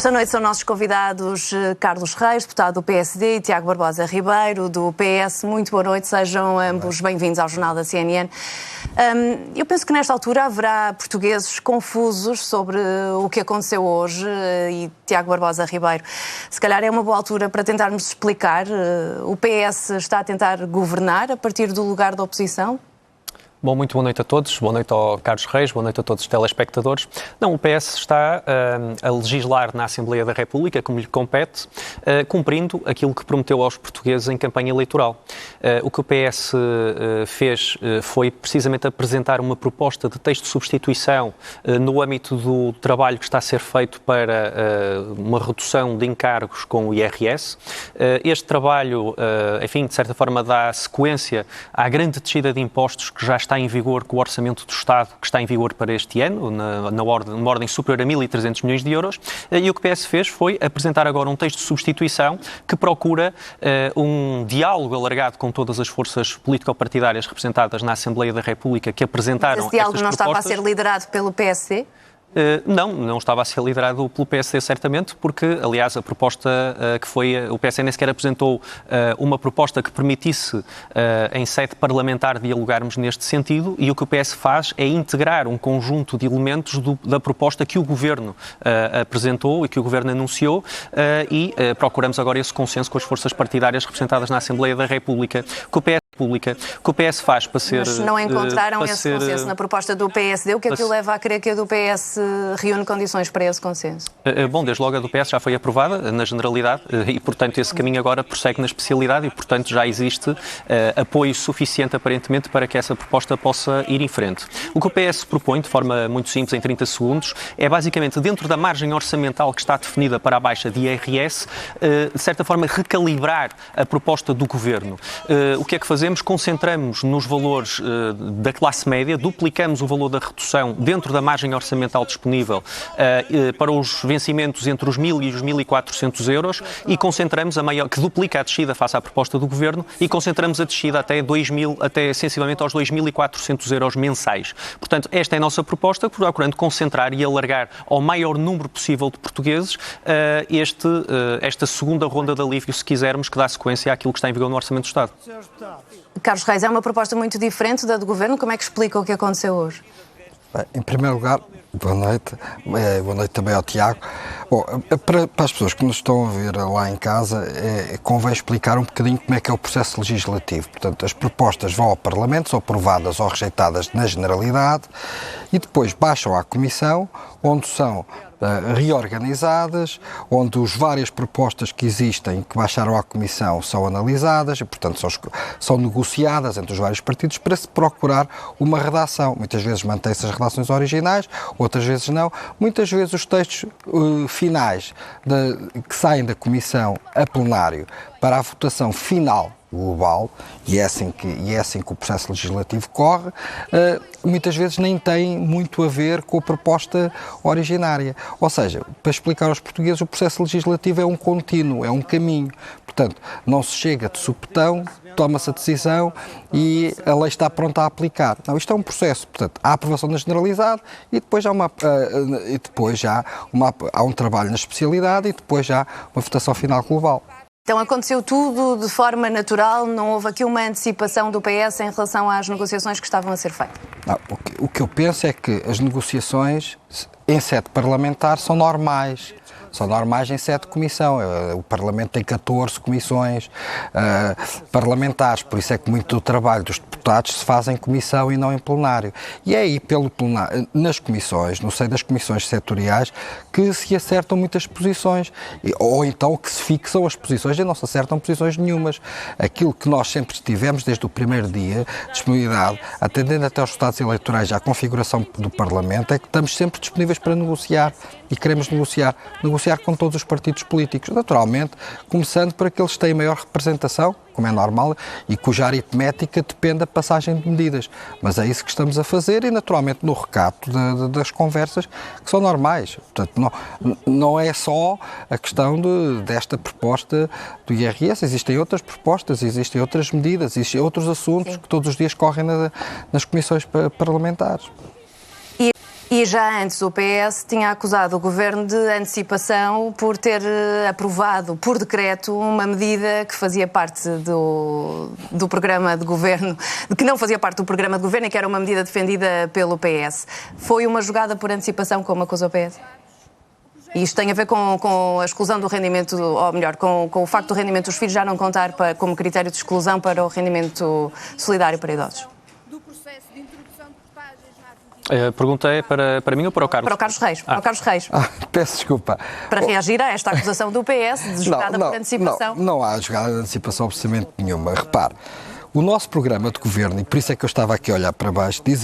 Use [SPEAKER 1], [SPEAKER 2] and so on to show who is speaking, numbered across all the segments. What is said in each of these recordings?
[SPEAKER 1] Esta noite são nossos convidados Carlos Reis, deputado do PSD, e Tiago Barbosa Ribeiro, do PS. Muito boa noite, sejam ambos bem-vindos ao Jornal da CNN. Eu penso que nesta altura haverá portugueses confusos sobre o que aconteceu hoje e Tiago Barbosa Ribeiro, se calhar é uma boa altura para tentarmos explicar. O PS está a tentar governar a partir do lugar da oposição?
[SPEAKER 2] Bom, muito boa noite a todos, boa noite ao Carlos Reis, boa noite a todos os telespectadores. Não, o PS está a legislar na Assembleia da República, como lhe compete, cumprindo aquilo que prometeu aos portugueses em campanha eleitoral. O que o PS fez foi precisamente apresentar uma proposta de texto de substituição no âmbito do trabalho que está a ser feito para uma redução de encargos com o IRS. Este trabalho, enfim, de certa forma dá sequência à grande descida de impostos que já está em vigor com o Orçamento do Estado, que está em vigor para este ano, numa ordem superior a 1.300 milhões de euros, e o que o PS fez foi apresentar agora um texto de substituição que procura um diálogo alargado com todas as forças político-partidárias representadas na Assembleia da República que apresentaram estas propostas.
[SPEAKER 1] Esse diálogo não estava a ser liderado pelo PSD?
[SPEAKER 2] Não estava a ser liderado pelo PSD, certamente, porque, aliás, a proposta que foi... O PSD nem sequer apresentou uma proposta que permitisse, em sede parlamentar, dialogarmos neste sentido, e o que o PS faz é integrar um conjunto de elementos da proposta que o Governo apresentou e que o Governo anunciou, e procuramos agora esse consenso com as forças partidárias representadas na Assembleia da República. O PS faz para ser...
[SPEAKER 1] Mas não encontraram esse consenso na proposta do PSD? O que é que o leva a crer que a do PS reúne condições para esse consenso?
[SPEAKER 2] Bom, desde logo a do PS já foi aprovada na generalidade e, portanto, esse caminho agora prossegue na especialidade e, portanto, já existe apoio suficiente, aparentemente, para que essa proposta possa ir em frente. O que o PS propõe, de forma muito simples, em 30 segundos, é basicamente, dentro da margem orçamental que está definida para a baixa de IRS, de certa forma, recalibrar a proposta do Governo. O que é que fazemos? Concentramos nos valores da classe média, duplicamos o valor da redução dentro da margem orçamental disponível para os vencimentos entre os 1.000 e os 1.400 euros e concentramos que duplica a descida face à proposta do Governo e concentramos a descida até sensivelmente aos 2.400 euros mensais. Portanto, esta é a nossa proposta, procurando concentrar e alargar ao maior número possível de portugueses esta segunda ronda de alívio, se quisermos, que dá sequência àquilo que está em vigor no Orçamento do Estado.
[SPEAKER 1] Carlos Reis, é uma proposta muito diferente da do Governo. Como é que explica o que aconteceu hoje?
[SPEAKER 3] Bem, em primeiro lugar, boa noite também ao Tiago. Bom, para as pessoas que nos estão a ver lá em casa, convém explicar um bocadinho como é que é o processo legislativo. Portanto, as propostas vão ao Parlamento, são aprovadas ou rejeitadas na generalidade e depois baixam à Comissão, onde são reorganizadas, onde as várias propostas que existem, que baixaram à Comissão, são analisadas e, portanto, são negociadas entre os vários partidos para se procurar uma redação. Muitas vezes mantém-se as redações originais, outras vezes não. Muitas vezes os textos finais que saem da Comissão a plenário para a votação final global, e é assim que o processo legislativo corre, muitas vezes nem tem muito a ver com a proposta originária. Ou seja, para explicar aos portugueses, o processo legislativo é um contínuo, é um caminho. Portanto, não se chega de supetão, toma-se a decisão e a lei está pronta a aplicar. Não, isto é um processo. Portanto, há aprovação na generalidade e depois há um trabalho na especialidade e depois já uma votação final global.
[SPEAKER 1] Então aconteceu tudo de forma natural, não houve aqui uma antecipação do PS em relação às negociações que estavam a ser feitas?
[SPEAKER 3] Não, o que eu penso é que as negociações em sede parlamentar são normais. São normais em sede de comissão. O Parlamento tem 14 comissões parlamentares, por isso é que muito do trabalho dos deputados se faz em comissão e não em plenário. E é aí, nas comissões, no seio das comissões setoriais, que se acertam muitas posições, ou então que se fixam as posições e não se acertam posições nenhumas. Aquilo que nós sempre tivemos desde o primeiro dia, disponibilidade, atendendo até aos resultados eleitorais e à configuração do Parlamento, é que estamos sempre disponíveis para negociar e queremos negociar com todos os partidos políticos, naturalmente, começando por aqueles que têm maior representação, como é normal, e cuja aritmética depende da passagem de medidas. Mas é isso que estamos a fazer e, naturalmente, no recato das conversas que são normais. Portanto, não é só a questão desta proposta do IRS, existem outras propostas, existem outras medidas, existem outros assuntos que todos os dias correm nas comissões parlamentares.
[SPEAKER 1] E já antes o PS tinha acusado o Governo de antecipação por ter aprovado por decreto uma medida que fazia parte do programa de Governo, que não fazia parte do programa de Governo e que era uma medida defendida pelo PS. Foi uma jogada por antecipação, como acusa o PS? E isto tem a ver com a exclusão do rendimento, ou melhor, com o facto do rendimento dos filhos já não contar como critério de exclusão para o rendimento solidário para idosos.
[SPEAKER 2] A pergunta é para mim ou para o Carlos?
[SPEAKER 1] Para o Carlos Reis. Para o Carlos Reis.
[SPEAKER 3] Peço desculpa.
[SPEAKER 1] Para reagir a esta acusação do PS de jogada por antecipação.
[SPEAKER 3] Não há jogada de antecipação absolutamente nenhuma. Repare, o nosso programa de governo, e por isso é que eu estava aqui a olhar para baixo, diz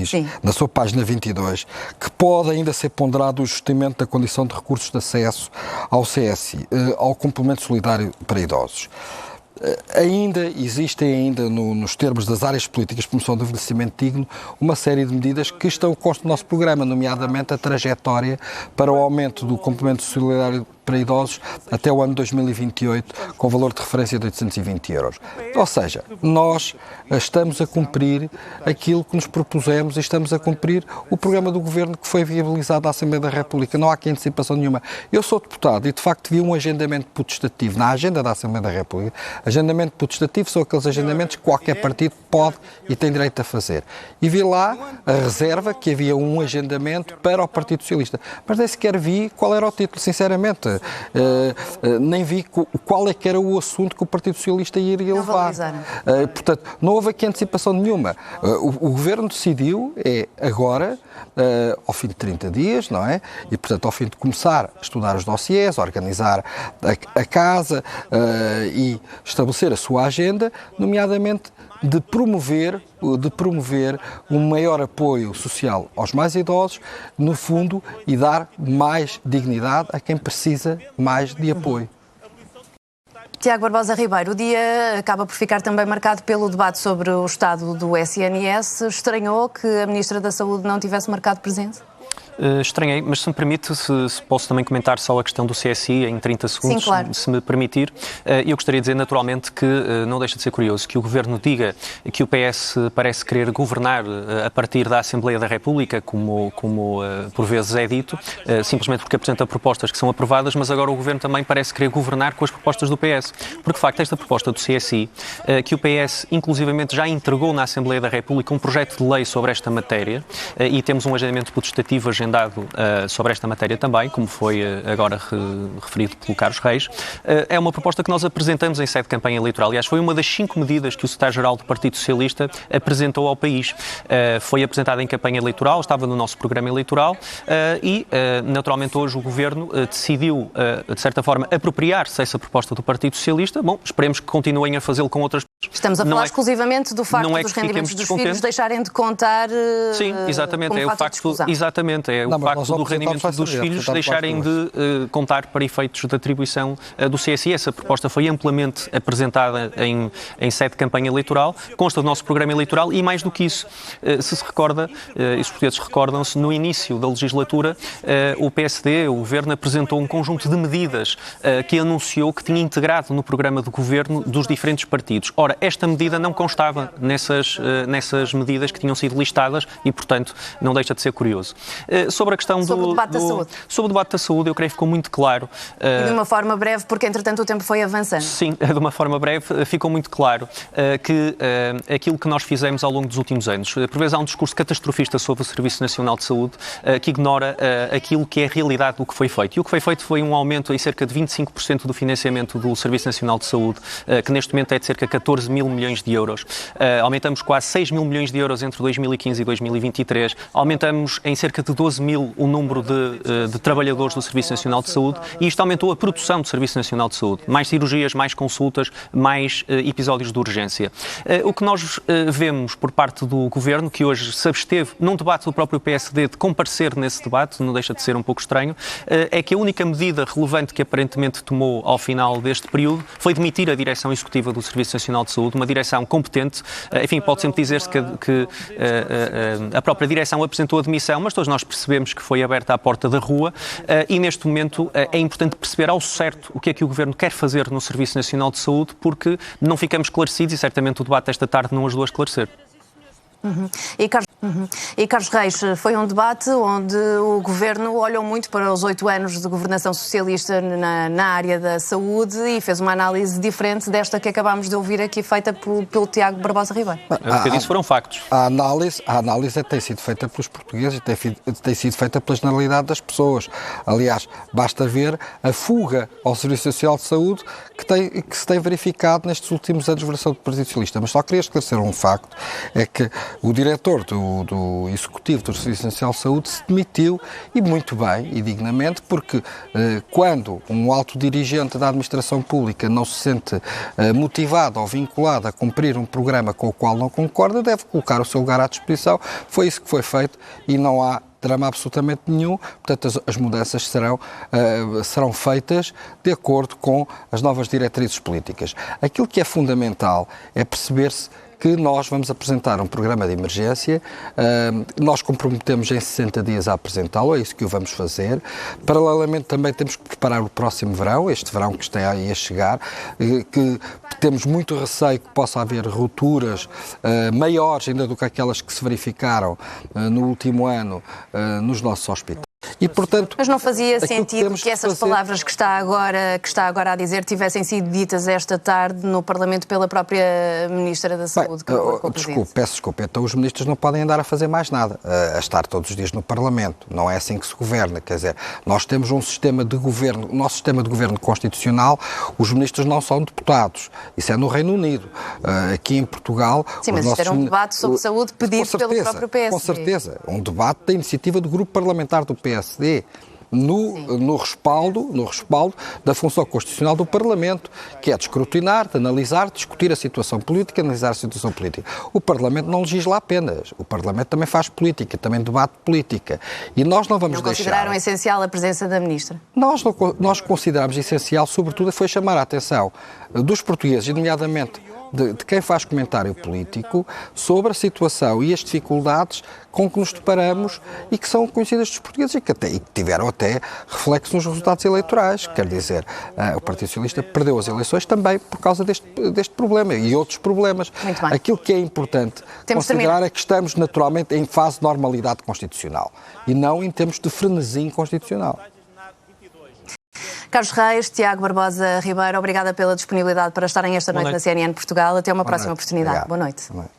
[SPEAKER 1] Sim.
[SPEAKER 3] na sua página 22, que pode ainda ser ponderado o ajustamento da condição de recursos de acesso ao CSI, ao complemento solidário para idosos. Existem nos termos das áreas políticas de promoção do envelhecimento digno uma série de medidas que constam no nosso programa, nomeadamente a trajetória para o aumento do complemento solidário para idosos até o ano 2028, com valor de referência de 820 euros. Ou seja, nós estamos a cumprir aquilo que nos propusemos e estamos a cumprir o programa do Governo que foi viabilizado na Assembleia da República. Não há aqui antecipação nenhuma. Eu sou deputado e, de facto, vi um agendamento potestativo na agenda da Assembleia da República. Agendamento potestativo são aqueles agendamentos que qualquer partido pode e tem direito a fazer. E vi lá a reserva que havia um agendamento para o Partido Socialista. Mas nem sequer vi qual era o título, sinceramente. Nem vi qual é que era o assunto que o Partido Socialista iria levar. Portanto, não houve aqui antecipação nenhuma. O Governo decidiu, agora, ao fim de 30 dias, não é? E, portanto, ao fim de começar a estudar os dossiês, organizar a casa e estabelecer a sua agenda, nomeadamente de promover um maior apoio social aos mais idosos, no fundo, e dar mais dignidade a quem precisa mais de apoio.
[SPEAKER 1] Tiago Barbosa Ribeiro, o dia acaba por ficar também marcado pelo debate sobre o estado do SNS. Estranhou que a Ministra da Saúde não tivesse marcado presença?
[SPEAKER 2] Estranhei, mas se me permite, se posso também comentar só a questão do CSI em 30 segundos,
[SPEAKER 1] sim, claro.
[SPEAKER 2] Se me permitir. Eu gostaria de dizer naturalmente que não deixa de ser curioso que o Governo diga que o PS parece querer governar a partir da Assembleia da República, como por vezes é dito, simplesmente porque apresenta propostas que são aprovadas, mas agora o Governo também parece querer governar com as propostas do PS. Porque, de facto, esta proposta do CSI, que o PS inclusivamente já entregou na Assembleia da República um projeto de lei sobre esta matéria, e temos um agendamento potestativo agendado sobre esta matéria também, como foi agora referido pelo Carlos Reis, é uma proposta que nós apresentamos em sede de campanha eleitoral. Aliás, foi uma das 5 medidas que o secretário-geral do Partido Socialista apresentou ao país. Foi apresentada em campanha eleitoral, estava no nosso programa eleitoral e, naturalmente, hoje o Governo decidiu, de certa forma, apropriar-se dessa proposta do Partido Socialista. Bom, esperemos que continuem a fazê-lo com outras.
[SPEAKER 1] Estamos a falar exclusivamente do facto dos rendimentos dos filhos deixarem de contar.
[SPEAKER 2] Sim, exatamente. É o facto, exatamente, é o facto do rendimento dos filhos deixarem de contar para efeitos de atribuição do CSI. Essa proposta foi amplamente apresentada em sede de campanha eleitoral, consta do nosso programa eleitoral e, mais do que isso, se recorda, e os portugueses recordam-se, no início da legislatura, o PSD, o Governo, apresentou um conjunto de medidas que anunciou que tinha integrado no programa do Governo dos diferentes partidos. Ora, esta medida não constava nessas medidas que tinham sido listadas e, portanto, não deixa de ser curioso. Sobre a questão
[SPEAKER 1] sobre o debate da saúde.
[SPEAKER 2] Sobre o debate da saúde, eu creio que ficou muito claro.
[SPEAKER 1] E de uma forma breve, porque entretanto o tempo foi avançando.
[SPEAKER 2] Sim, de uma forma breve, ficou muito claro que aquilo que nós fizemos ao longo dos últimos anos, por vezes há um discurso catastrofista sobre o Serviço Nacional de Saúde que ignora aquilo que é a realidade do que foi feito. E o que foi feito foi um aumento em cerca de 25% do financiamento do Serviço Nacional de Saúde, que neste momento é de cerca de 14 mil milhões de euros. Aumentamos quase 6 mil milhões de euros entre 2015 e 2023. Aumentamos em cerca de 12 mil o número de trabalhadores do Serviço Nacional de Saúde e isto aumentou a produção do Serviço Nacional de Saúde. Mais cirurgias, mais consultas, mais episódios de urgência. O que nós vemos por parte do Governo, que hoje se absteve num debate do próprio PSD de comparecer nesse debate, não deixa de ser um pouco estranho, é que a única medida relevante que aparentemente tomou ao final deste período foi demitir a direção executiva do Serviço Nacional de Saúde, uma direção competente. Enfim, pode sempre dizer-se que a própria direção apresentou a demissão, mas todos nós percebemos que foi aberta à porta da rua e neste momento é importante perceber ao certo o que é que o Governo quer fazer no Serviço Nacional de Saúde, porque não ficamos esclarecidos e certamente o debate desta tarde não ajudou a esclarecer.
[SPEAKER 1] E Carlos E Carlos Reis, foi um debate onde o Governo olhou muito para os 8 anos de governação socialista na área da saúde e fez uma análise diferente desta que acabámos de ouvir aqui, feita pelo Tiago Barbosa Ribeiro.
[SPEAKER 2] O que eu disse foram factos.
[SPEAKER 3] A análise tem sido feita pelos portugueses e tem sido feita pela generalidade das pessoas. Aliás, basta ver a fuga ao Serviço Social de Saúde que se tem verificado nestes últimos anos de governação do Partido Socialista. Mas só queria esclarecer um facto, é que o diretor do Executivo do Serviço Nacional de Saúde se demitiu, e muito bem e dignamente, porque quando um alto dirigente da administração pública não se sente motivado ou vinculado a cumprir um programa com o qual não concorda, deve colocar o seu lugar à disposição. Foi isso que foi feito e não há drama absolutamente nenhum. Portanto, as mudanças serão feitas de acordo com as novas diretrizes políticas. Aquilo que é fundamental é perceber-se que nós vamos apresentar um programa de emergência, nós comprometemos em 60 dias a apresentá-lo, é isso que o vamos fazer. Paralelamente também temos que preparar o próximo verão, este verão que está aí a chegar, que temos muito receio que possa haver rupturas maiores ainda do que aquelas que se verificaram no último ano nos nossos hospitais. E, portanto,
[SPEAKER 1] mas não fazia sentido que essas palavras que está agora a dizer tivessem sido ditas esta tarde no Parlamento pela própria Ministra da Saúde?
[SPEAKER 3] Peço desculpa. Então os ministros não podem andar a fazer mais nada, a estar todos os dias no Parlamento. Não é assim que se governa. Quer dizer, nós temos um sistema de governo, o nosso sistema de governo constitucional, os ministros não são deputados. Isso é no Reino Unido. Aqui em Portugal...
[SPEAKER 1] Sim, mas isto era um debate sobre saúde pedido pelo próprio PSD.
[SPEAKER 3] Com certeza. Um debate da iniciativa do grupo parlamentar do PSD. No respaldo da função constitucional do Parlamento, que é de escrutinar, de analisar, de discutir a situação política, analisar a situação política. O Parlamento não legisla apenas, o Parlamento também faz política, também debate política. E nós não vamos deixar...
[SPEAKER 1] Não consideraram essencial a presença da Ministra?
[SPEAKER 3] Nós consideramos essencial, sobretudo, foi chamar a atenção dos portugueses, nomeadamente de quem faz comentário político, sobre a situação e as dificuldades com que nos deparamos e que são conhecidas dos portugueses e que tiveram até reflexo nos resultados eleitorais. Quer dizer, o Partido Socialista perdeu as eleições também por causa deste problema e outros problemas. Aquilo que é importante considerar é que estamos naturalmente em fase de normalidade constitucional e não em termos de frenesim constitucional.
[SPEAKER 1] Carlos Reis, Tiago Barbosa Ribeiro, obrigada pela disponibilidade para estarem esta noite na CNN Portugal. Até uma próxima oportunidade.
[SPEAKER 3] Obrigado.
[SPEAKER 1] Boa noite.